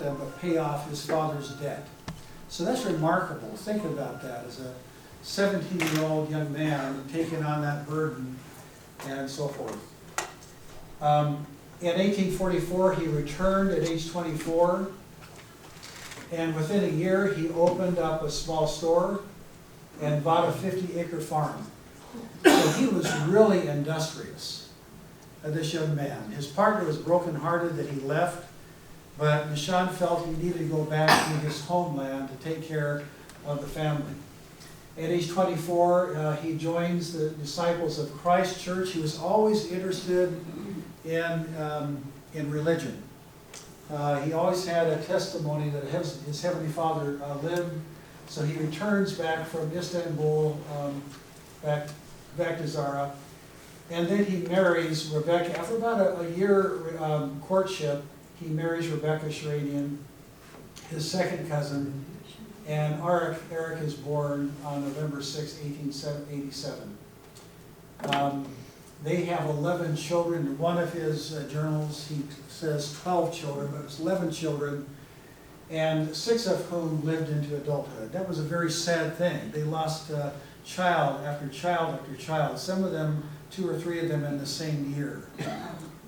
but pay off his father's debt. So that's remarkable. Think about that as a 17-year-old young man taking on that burden and so forth. In 1844, he returned at age 24, and within a year, he opened up a small store and bought a 50-acre farm. So he was really industrious, this young man. His partner was brokenhearted that he left, but Nishan felt he needed to go back to his homeland to take care of the family. At age 24, he joins the Disciples of Christ Church. He was always interested in religion. He always had a testimony that his Heavenly Father lived. So he returns back from Istanbul, back to Zara, and then he marries Rebecca. After about a year courtship, he marries Rebecca Sheranian, his second cousin, and Eric is born on November 6, 1887. They have 11 children. In one of his journals, he says 12 children, but it's 11 children, and 6 of whom lived into adulthood. That was a very sad thing. They lost child after child after child, some of them, 2 or 3 of them in the same year,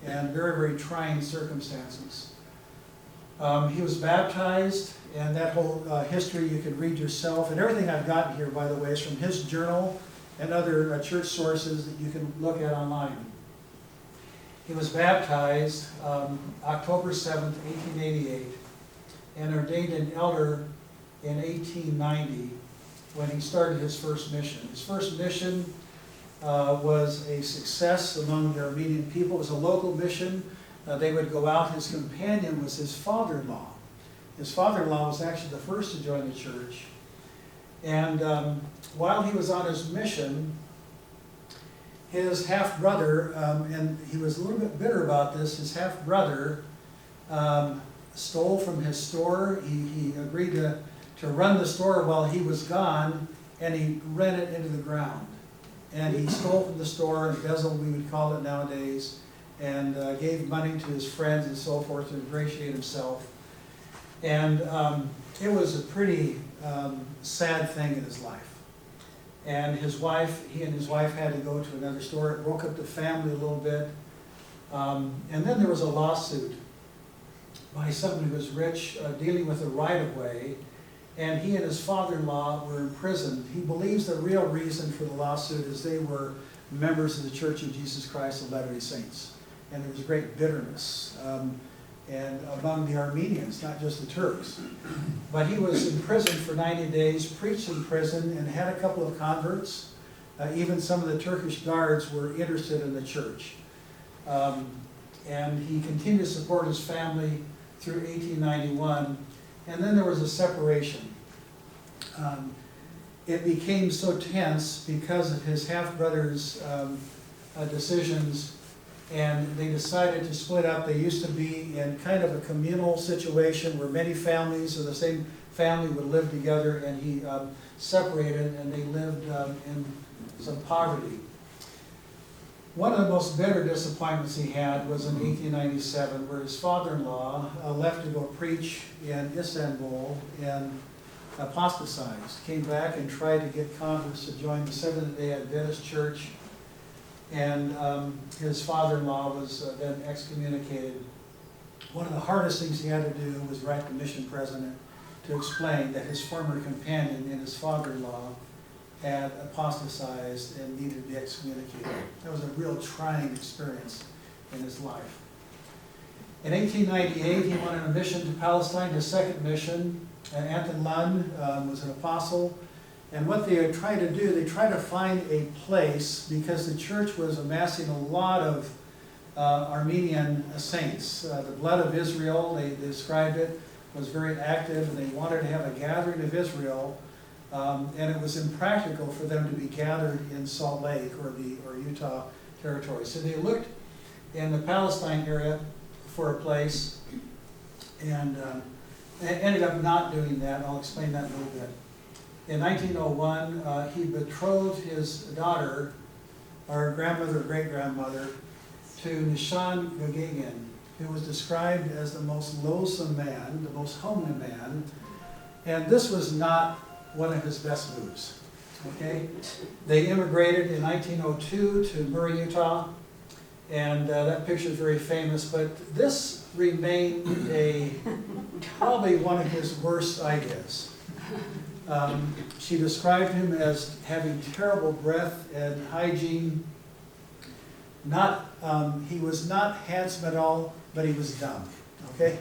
and very, very trying circumstances. He was baptized, and that whole history you can read yourself, and everything I've gotten here, by the way, is from his journal and other church sources that you can look at online. He was baptized October 7th, 1888, and ordained an elder in 1890 when he started his first mission. His first mission was a success among the Armenian people. It was a local mission. They would go out. His companion was his father-in-law. His father-in-law was actually the first to join the church. And while he was on his mission, his half-brother, and he was a little bit bitter about this, his half-brother stole from his store. He agreed to run the store while he was gone, and he ran it into the ground. And he stole from the store, embezzled, we would call it nowadays, and gave money to his friends and so forth to ingratiate himself. And it was a pretty sad thing in his life. And he and his wife had to go to another store. It broke up the family a little bit. And then there was a lawsuit by someone who was rich dealing with a right-of-way, and he and his father-in-law were imprisoned. He believes the real reason for the lawsuit is they were members of the Church of Jesus Christ of Latter-day Saints. And there was great bitterness and among the Armenians, not just the Turks. But he was in prison for 90 days, preached in prison, and had a couple of converts. Even some of the Turkish guards were interested in the church. And he continued to support his family through 1891. And then there was a separation. It became so tense because of his half-brother's decisions, and they decided to split up. They used to be in kind of a communal situation where many families of the same family would live together, and he separated, and they lived in some poverty. One of the most bitter disappointments he had was in 1897, where his father-in-law left to go preach in Istanbul and apostatized. Came back and tried to get converts to join the Seventh-day Adventist Church, and his father-in-law was then excommunicated. One of the hardest things he had to do was write the mission president to explain that his former companion and his father-in-law had apostatized and needed to be excommunicated. That was a real trying experience in his life. In 1898, he went on a mission to Palestine, his second mission. And Anton Lund was an apostle. And what they tried to do, they tried to find a place, because the church was amassing a lot of Armenian saints. The blood of Israel, they described it, was very active, and they wanted to have a gathering of Israel. And it was impractical for them to be gathered in Salt Lake or Utah territory. So they looked in the Palestine area for a place, and ended up not doing that. I'll explain that in a little bit. In 1901, he betrothed his daughter, or grandmother or great-grandmother, to Nishan Gagin. who was described as the most loathsome man, the most homely man, and this was not one of his best moves. Okay? They immigrated in 1902 to Murray, Utah, and that picture is very famous, but this remained probably one of his worst ideas. She described him as having terrible breath and hygiene. He was not handsome at all, but he was dumb. Okay?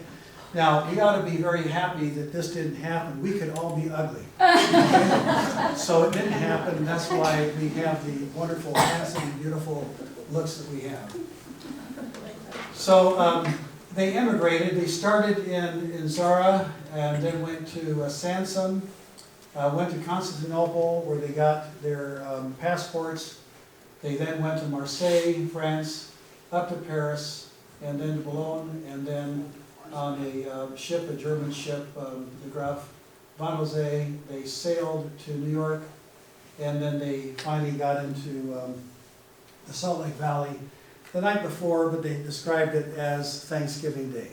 Now, we ought to be very happy that this didn't happen. We could all be ugly. Okay? So it didn't happen, and that's why we have the wonderful, handsome, and beautiful looks that we have. So they immigrated. They started in Zara and then went to Sansom, went to Constantinople where they got their passports. They then went to Marseille, France, up to Paris, and then to Boulogne, and then on a ship, a German ship, the Graf Van Jose, they sailed to New York, and then they finally got into the Salt Lake Valley the night before, but they described it as Thanksgiving Day.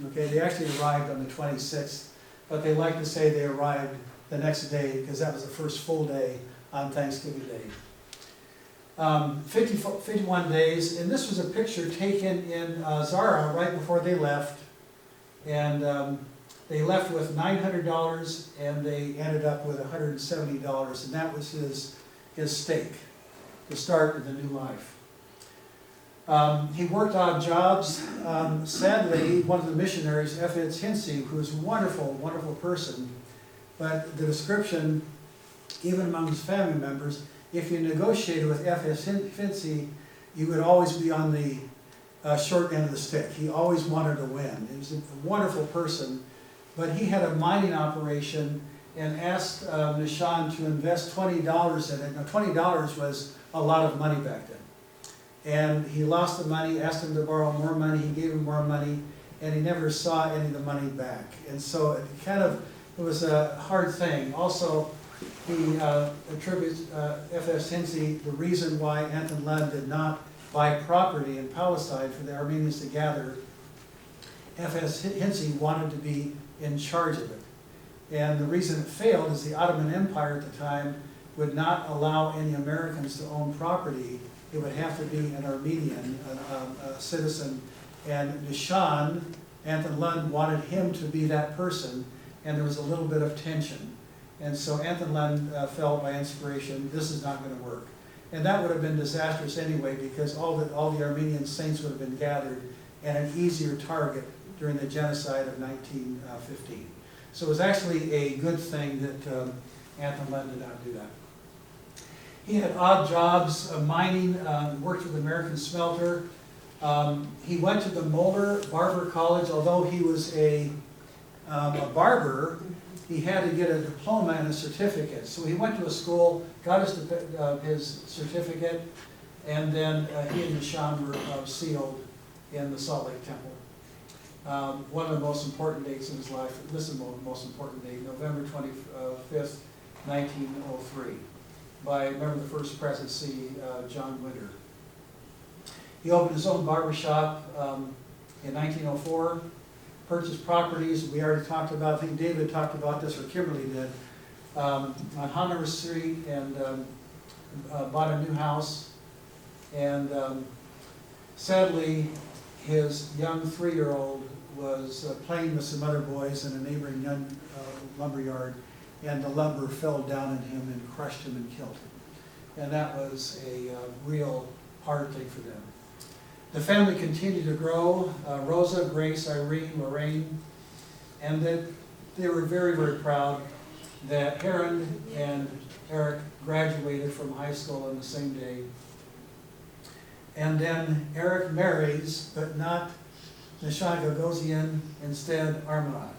Okay, they actually arrived on the 26th, but they like to say they arrived the next day because that was the first full day on Thanksgiving Day. 51 days, and this was a picture taken in Zara right before they left, and they left with $900 and they ended up with $170, and that was his stake to start the new life. He worked odd jobs. Sadly, one of the missionaries, F.S. Hinsey, who was a wonderful, wonderful person, but the description, even among his family members, if you negotiated with F.S. Hinsey, you would always be on the short end of the stick. He always wanted to win. He was a wonderful person, but he had a mining operation and asked Nishan to invest $20 in it. Now, $20 was a lot of money back then. And he lost the money, asked him to borrow more money, he gave him more money, and he never saw any of the money back. And so it was a hard thing. Also, he attributes F.S. Hinsey the reason why Anton Lund did not buy property in Palestine for the Armenians to gather. F.S. Hinsey wanted to be in charge of it. And the reason it failed is the Ottoman Empire at the time would not allow any Americans to own property. It would have to be an Armenian citizen. And Nishan, Anton Lund, wanted him to be that person, and there was a little bit of tension. And so Anton Lund felt by inspiration, this is not going to work. And that would have been disastrous anyway, because all the Armenian saints would have been gathered and an easier target during the genocide of 1915. So it was actually a good thing that Anton Lund did not do that. He had odd jobs, mining, worked with American Smelter. He went to the Moeller Barber College. Although he was a barber, he had to get a diploma and a certificate. So he went to a school, got his certificate, and then he and Nishan were sealed in the Salt Lake Temple. One of the most important dates in his life, this is the most important date, November 25th, 1903. By, remember, the first presidency, John Winter. He opened his own barbershop in 1904, purchased properties. We already talked about, I think David talked about this, or Kimberly did, on Hanover Street, and bought a new house. And sadly, his young 3-year-old was playing with some other boys in a neighboring lumber yard, and the lumber fell down on him and crushed him and killed him. And that was a real hard thing for them. The family continued to grow, Rosa, Grace, Irene, Lorraine, and that they were very, very proud that Heron and Eric graduated from high school on the same day. And then Eric marries, but not Nishan Gagosian, instead Armagnac.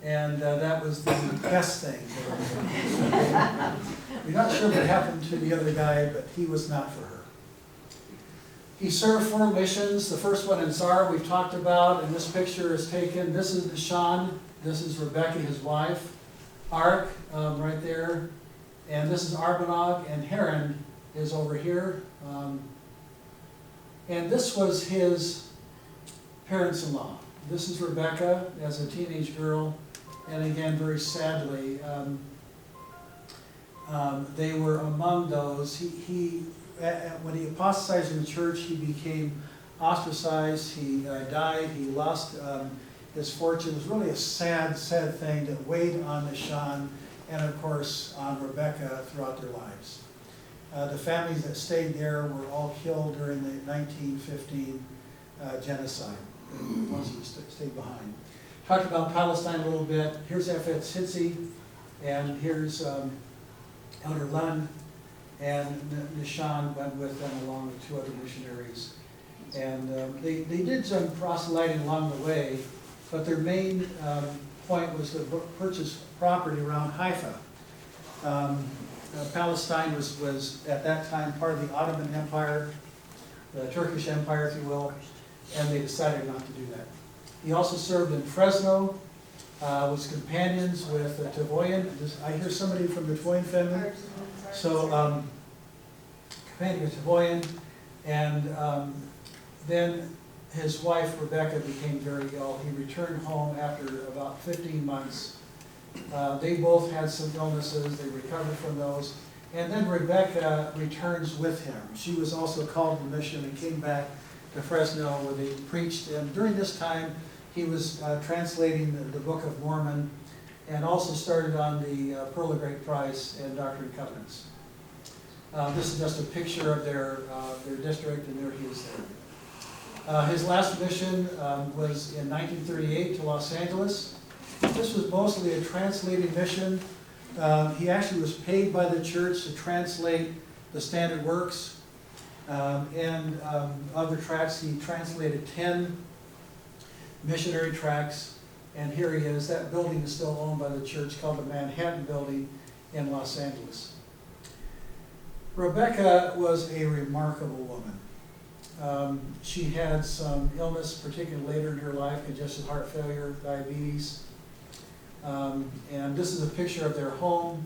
And that was the best thing. We're not sure what happened to the other guy, but he was not for her. He served 4 missions. The first one in Zara we've talked about, and this picture is taken. This is Nishan. This is Rebecca, his wife. Ark, right there. And this is Armagnac, and Heron is over here. And this was his parents-in-law. This is Rebecca as a teenage girl, and again, very sadly, they were among those. When he apostatized in the church, he became ostracized, he died, he lost his fortune. It was really a sad, sad thing that weighed on Nishan and of course on Rebecca throughout their lives. The families that stayed there were all killed during the 1915 genocide, the ones who stayed behind. Talked about Palestine a little bit. Here's F.F. Hitzi, and here's Elder Lund, and Nishan went with them along with 2 other missionaries. And they did some proselyting along the way, but their main point was to purchase property around Haifa. Palestine was at that time part of the Ottoman Empire, the Turkish Empire, if you will, and they decided not to do that. He also served in Fresno, was companions with Tavoyan. I hear somebody from the Tavoyan family. So, companion with Tavoyan, and then his wife, Rebecca, became very ill. He returned home after about 15 months. They both had some illnesses. They recovered from those. And then Rebecca returns with him. She was also called to mission and came back to Fresno where they preached. And during this time, he was translating the Book of Mormon and also started on the Pearl of Great Price and Doctrine and Covenants. This is just a picture of their district, and there he is there. His last mission was in 1938 to Los Angeles. This was mostly a translating mission. He actually was paid by the church to translate the standard works and other tracts. He translated 10 missionary tracts, and here he is. That building is still owned by the church, called the Manhattan Building in Los Angeles. Rebecca was a remarkable woman. She had some illness, particularly later in her life, congestive heart failure, diabetes. And this is a picture of their home.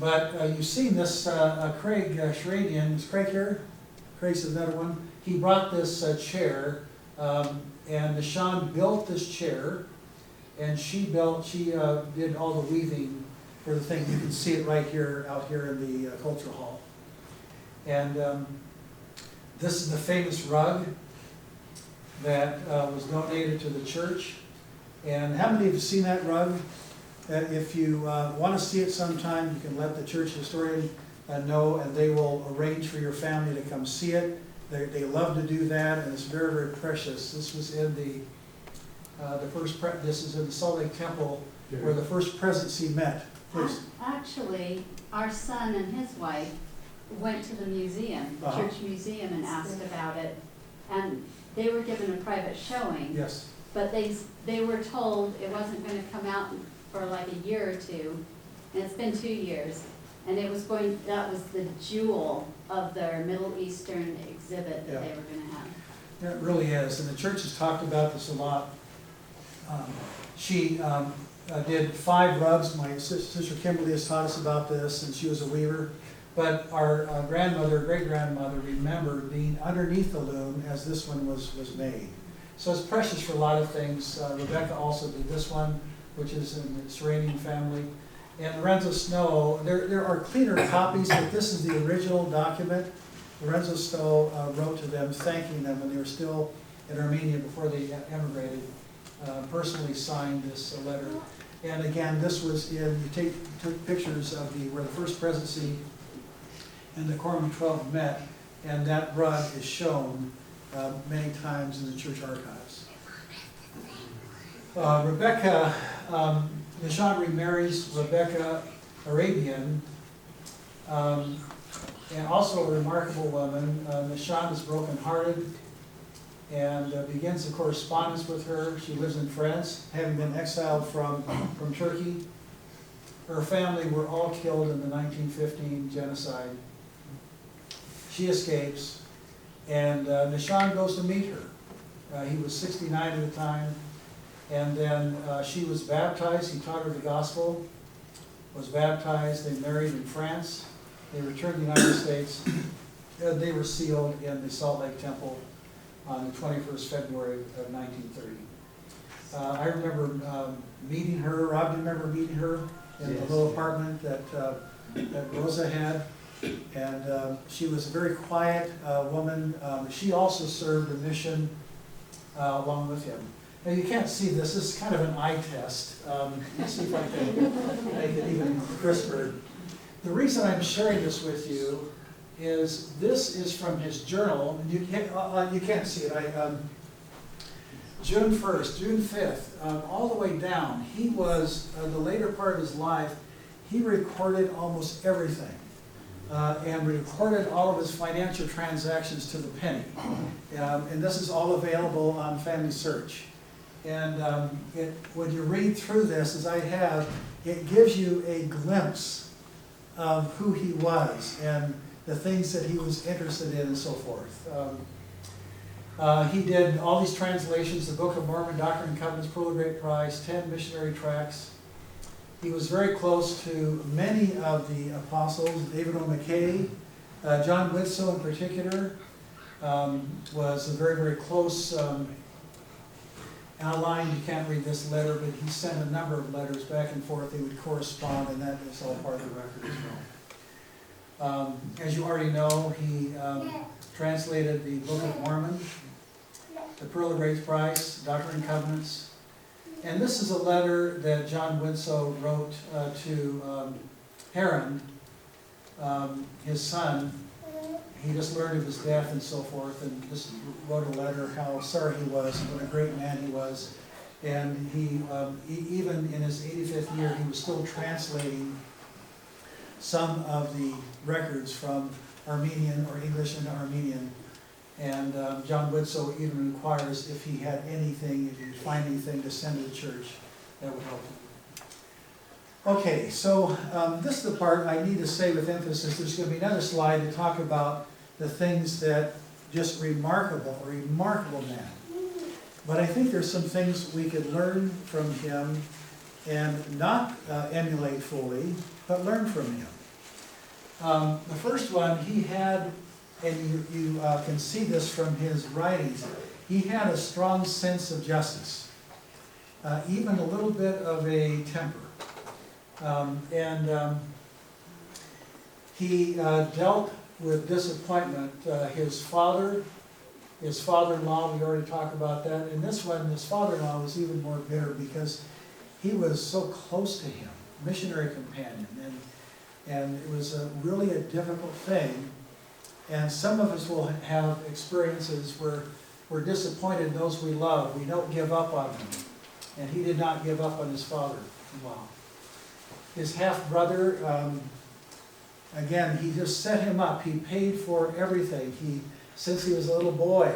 But you've seen this, Craig Sheranian. Is Craig here? Craig's another one. He brought this chair, and Nishan built this chair, and she did all the weaving for the thing. You can see it right here, out here in the cultural hall. And this is the famous rug that was donated to the church. And how many of you have seen that rug? If you want to see it sometime, you can let the church historian know, and they will arrange for your family to come see it. They love to do that, and it's very, very precious. This was in this is in the Salt Lake Temple, where the first presidency met. Please. Actually, our son and his wife went to the museum, the church museum, and asked about it, and they were given a private showing. Yes. But they were told it wasn't going to come out for like a year or two, and it's been 2 years, and that was the jewel of their Middle Eastern exhibit that they were going to have. Yeah, it really is, and the church has talked about this a lot. She did 5 rugs. My sister Kimberly has taught us about this, and she was a weaver. But our great-grandmother remembered being underneath the loom as this one was made. So it's precious for a lot of things. Rebecca also did this one, which is in the Sheranian family. And Lorenzo Snow, there are cleaner copies, but this is the original document. Lorenzo Snow wrote to them thanking them when they were still in Armenia before they emigrated, personally signed this letter. And again, this was you took pictures of where the first presidency and the Quorum of 12 met, and that rug is shown many times in the church archives. Rebecca, Nishan remarries Rebecca Arabian, and also a remarkable woman. Nishan is brokenhearted and begins a correspondence with her. She lives in France, having been exiled from Turkey. Her family were all killed in the 1915 genocide. She escapes, and Nishan goes to meet her. He was 69 at the time, and then she was baptized. He taught her the gospel, was baptized. They married in France. They returned to the United States. They were sealed in the Salt Lake Temple on the 21st February of 1930. I remember meeting her. Rob, do you remember meeting her in the Yes. little apartment that Rosa had? And she was a very quiet woman. She also served a mission along with him. Now, you can't see this. This is kind of an eye test. Let's see if I can make it even crisper. The reason I'm sharing this with you is this is from his journal. And you can't see it. June 1st, June 5th, all the way down, he was, the later part of his life, he recorded almost everything. And recorded all of his financial transactions to the penny. And this is all available on Family Search. And when you read through this, as I have, it gives you a glimpse of who he was and the things that he was interested in and so forth. He did all these translations, the Book of Mormon, Doctrine and Covenants, Pearl of Great Price, 10 missionary tracts. He was very close to many of the apostles, David O. McKay, John Widtsoe in particular, was a very, very close ally. You can't read this letter, but he sent a number of letters back and forth. They would correspond, and that is all part of the record as well. As you already know, he translated the Book of Mormon, the Pearl of Great Price, Doctrine and Covenants. And this is a letter that John Widtsoe wrote to Heron, his son. He just learned of his death and so forth, and just wrote a letter how sorry he was and what a great man he was. And he even in his 85th year, he was still translating some of the records from Armenian or English into Armenian. And John Widtsoe even inquires if he had anything, if he could find anything to send to the church that would help him. Okay, so this is the part I need to say with emphasis. There's going to be another slide to talk about the things that just remarkable man. But I think there's some things we could learn from him and not emulate fully, but learn from him. The first one, he had, and you can see this from his writings, he had a strong sense of justice, even a little bit of a temper. He dealt with disappointment. His father-in-law, we already talked about that. And this one, his father-in-law was even more bitter because he was so close to him, missionary companion. And it was really a difficult thing. And some of us will have experiences where we're disappointed in those we love. We don't give up on them. And he did not give up on his father-in-law. His half-brother, again, he just set him up. He paid for everything. Since he was a little boy,